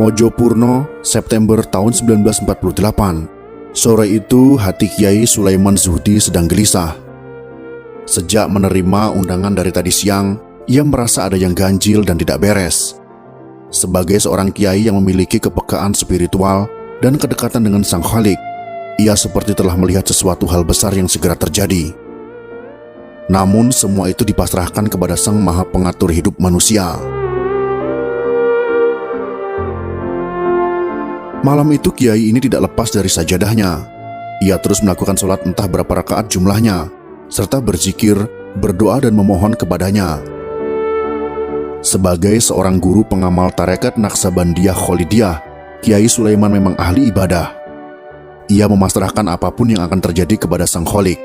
Mojopurno, September tahun 1948. Sore itu hati Kiai Sulaiman Zuhdi sedang gelisah. Sejak menerima undangan dari tadi siang, ia merasa ada yang ganjil dan tidak beres. Sebagai seorang kiai yang memiliki kepekaan spiritual dan kedekatan dengan Sang Khalik, ia seperti telah melihat sesuatu hal besar yang segera terjadi. Namun semua itu dipasrahkan kepada Sang Maha Pengatur hidup manusia. Malam itu kiai ini tidak lepas dari sajadahnya. Ia terus melakukan sholat entah berapa rakaat jumlahnya, serta berzikir, berdoa dan memohon kepadanya. Sebagai seorang guru pengamal tarekat Naqsabandiyah Kholidiyah, Kiai Sulaiman memang ahli ibadah. Ia memasrahkan apapun yang akan terjadi kepada Sang Khalik.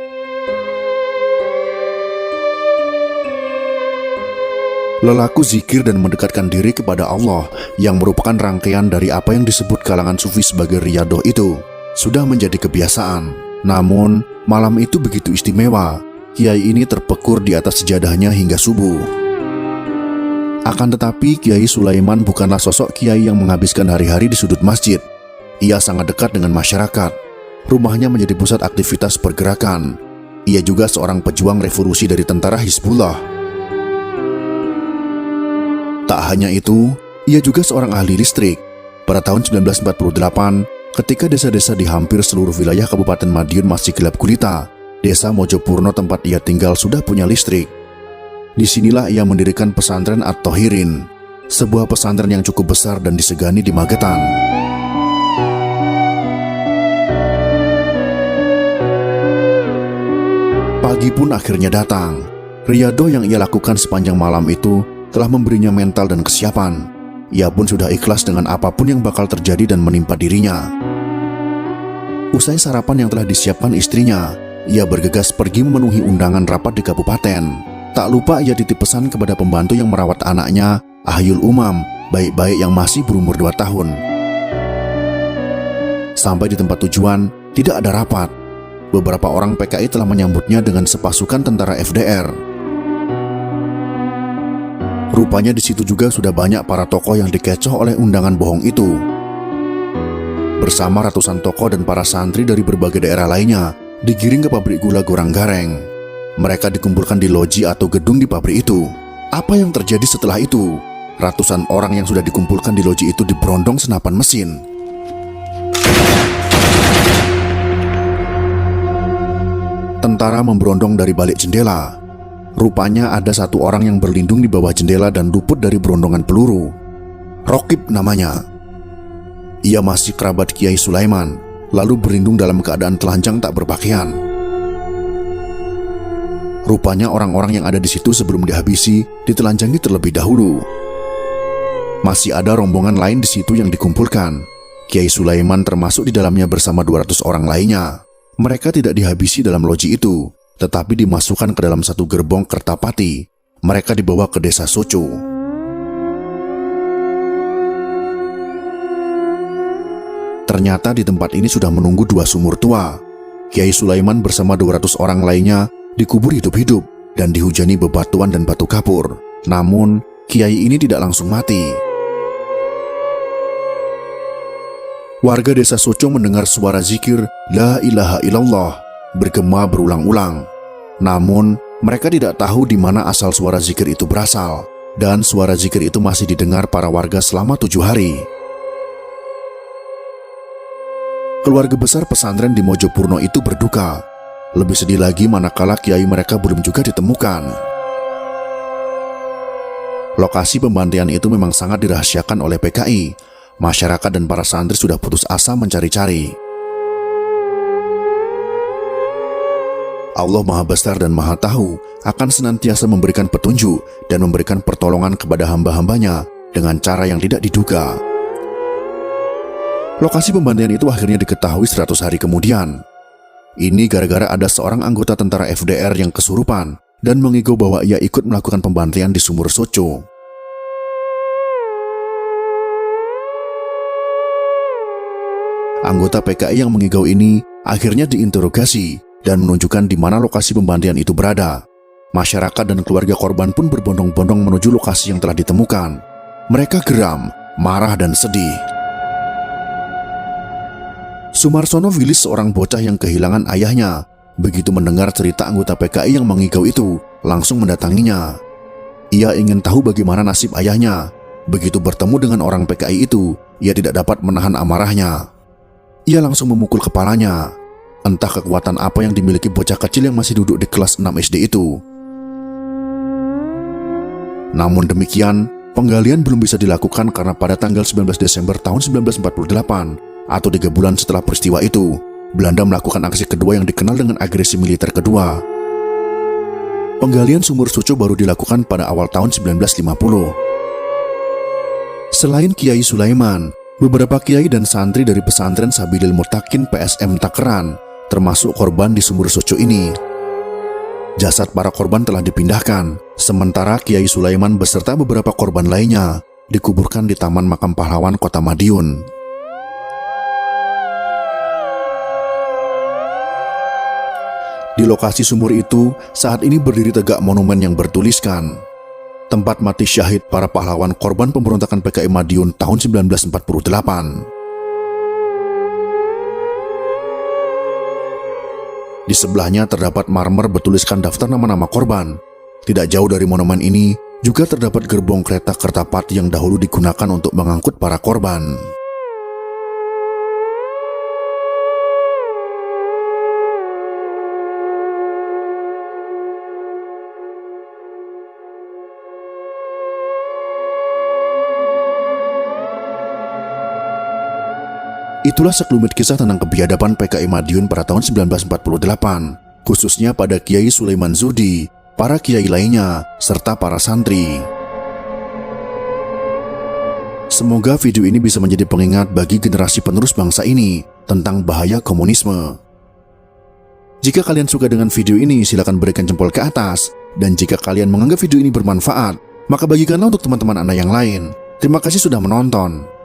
Lelaku zikir dan mendekatkan diri kepada Allah yang merupakan rangkaian dari apa yang disebut kalangan sufi sebagai riyadoh itu sudah menjadi kebiasaan. Namun, malam itu begitu istimewa. Kiai ini terpekur di atas sejadahnya hingga subuh. Akan tetapi, Kiai Sulaiman bukanlah sosok kiai yang menghabiskan hari-hari di sudut masjid. Ia sangat dekat dengan masyarakat. Rumahnya menjadi pusat aktivitas pergerakan. Ia juga seorang pejuang revolusi dari tentara Hizbullah. Tak hanya itu, ia juga seorang ahli listrik. Pada tahun 1948, ketika desa-desa di hampir seluruh wilayah Kabupaten Madiun masih gelap gulita, desa Mojopurno tempat ia tinggal sudah punya listrik. Disinilah ia mendirikan pesantren At-Thohirin, sebuah pesantren yang cukup besar dan disegani di Magetan. Pagi pun akhirnya datang. Riyadoh yang ia lakukan sepanjang malam itu telah memberinya mental dan kesiapan. Ia pun sudah ikhlas dengan apapun yang bakal terjadi dan menimpa dirinya. Usai sarapan yang telah disiapkan istrinya, ia bergegas pergi memenuhi undangan rapat di kabupaten. Tak lupa ia titip pesan kepada pembantu yang merawat anaknya, Ahyul Umam, baik-baik yang masih berumur 2 tahun. Sampai di tempat tujuan, tidak ada rapat. Beberapa orang PKI telah menyambutnya dengan sepasukan tentara FDR. Rupanya di situ juga sudah banyak para tokoh yang dikecoh oleh undangan bohong itu. Bersama ratusan tokoh dan para santri dari berbagai daerah lainnya, digiring ke pabrik gula Goranggareng. Mereka dikumpulkan di loji atau gedung di pabrik itu. Apa yang terjadi setelah itu? Ratusan orang yang sudah dikumpulkan di loji itu diberondong senapan mesin. Tentara memberondong dari balik jendela. Rupanya ada satu orang yang berlindung di bawah jendela dan luput dari berondongan peluru. Rokib namanya. Ia masih kerabat Kiai Sulaiman, lalu berlindung dalam keadaan telanjang tak berpakaian. Rupanya orang-orang yang ada di situ sebelum dihabisi ditelanjangi terlebih dahulu. Masih ada rombongan lain di situ yang dikumpulkan. Kiai Sulaiman termasuk di dalamnya bersama 200 orang lainnya. Mereka tidak dihabisi dalam loji itu, tetapi dimasukkan ke dalam satu gerbong Kertapati. Mereka dibawa ke desa Soco. Ternyata di tempat ini sudah menunggu 2 sumur tua. Kiai Sulaiman bersama 200 orang lainnya dikubur hidup-hidup dan dihujani bebatuan dan batu kapur. Namun, kiai ini tidak langsung mati. Warga desa Soco mendengar suara zikir La ilaha illallah bergema berulang-ulang. Namun, mereka tidak tahu di mana asal suara zikir itu berasal, dan suara zikir itu masih didengar para warga selama 7 hari. Keluarga besar pesantren di Mojopurno itu berduka. Lebih sedih lagi manakala kiai mereka belum juga ditemukan. Lokasi pembantaian itu memang sangat dirahasiakan oleh PKI. Masyarakat dan para santri sudah putus asa mencari-cari. Allah Maha Besar dan Maha Tahu akan senantiasa memberikan petunjuk dan memberikan pertolongan kepada hamba-hambanya dengan cara yang tidak diduga. Lokasi pembantaian itu akhirnya diketahui 100 hari kemudian. Ini gara-gara ada seorang anggota tentara FDR yang kesurupan dan mengigau bahwa ia ikut melakukan pembantaian di sumur Soco. Anggota PKI yang mengigau ini akhirnya diinterogasi dan menunjukkan di mana lokasi pembantaian itu berada. Masyarakat dan keluarga korban pun berbondong-bondong menuju lokasi yang telah ditemukan. Mereka geram marah dan sedih. Sumarsono Wilis, seorang bocah yang kehilangan ayahnya, begitu mendengar cerita anggota PKI yang mengigau itu, langsung mendatanginya. Ia ingin tahu bagaimana nasib ayahnya. Begitu bertemu dengan orang PKI itu, ia tidak dapat menahan amarahnya. Ia langsung memukul kepalanya. Entah kekuatan apa yang dimiliki bocah kecil yang masih duduk di kelas 6 SD itu. Namun demikian, penggalian belum bisa dilakukan karena pada tanggal 19 Desember tahun 1948 atau 3 bulan setelah peristiwa itu, Belanda melakukan aksi kedua yang dikenal dengan agresi militer kedua. Penggalian sumur Suco baru dilakukan pada awal tahun 1950. Selain Kiai Sulaiman, beberapa kiai dan santri dari pesantren Sabilil Mutakin PSM Takeran termasuk korban di sumur Suco ini. Jasad para korban telah dipindahkan, sementara Kiai Sulaiman beserta beberapa korban lainnya dikuburkan di Taman Makam Pahlawan Kota Madiun. Di lokasi sumur itu, saat ini berdiri tegak monumen yang bertuliskan tempat mati syahid para pahlawan korban pemberontakan PKI Madiun tahun 1948. Di sebelahnya terdapat marmer bertuliskan daftar nama-nama korban. Tidak jauh dari monumen ini juga terdapat gerbong kereta Kertapati yang dahulu digunakan untuk mengangkut para korban. Itulah sekelumit kisah tentang kebiadaban PKI Madiun pada tahun 1948, khususnya pada Kiai Sulaiman Zuhdi, para kiai lainnya, serta para santri. Semoga video ini bisa menjadi pengingat bagi generasi penerus bangsa ini tentang bahaya komunisme. Jika kalian suka dengan video ini, silakan berikan jempol ke atas. Dan jika kalian menganggap video ini bermanfaat, maka bagikanlah untuk teman-teman Anda yang lain. Terima kasih sudah menonton.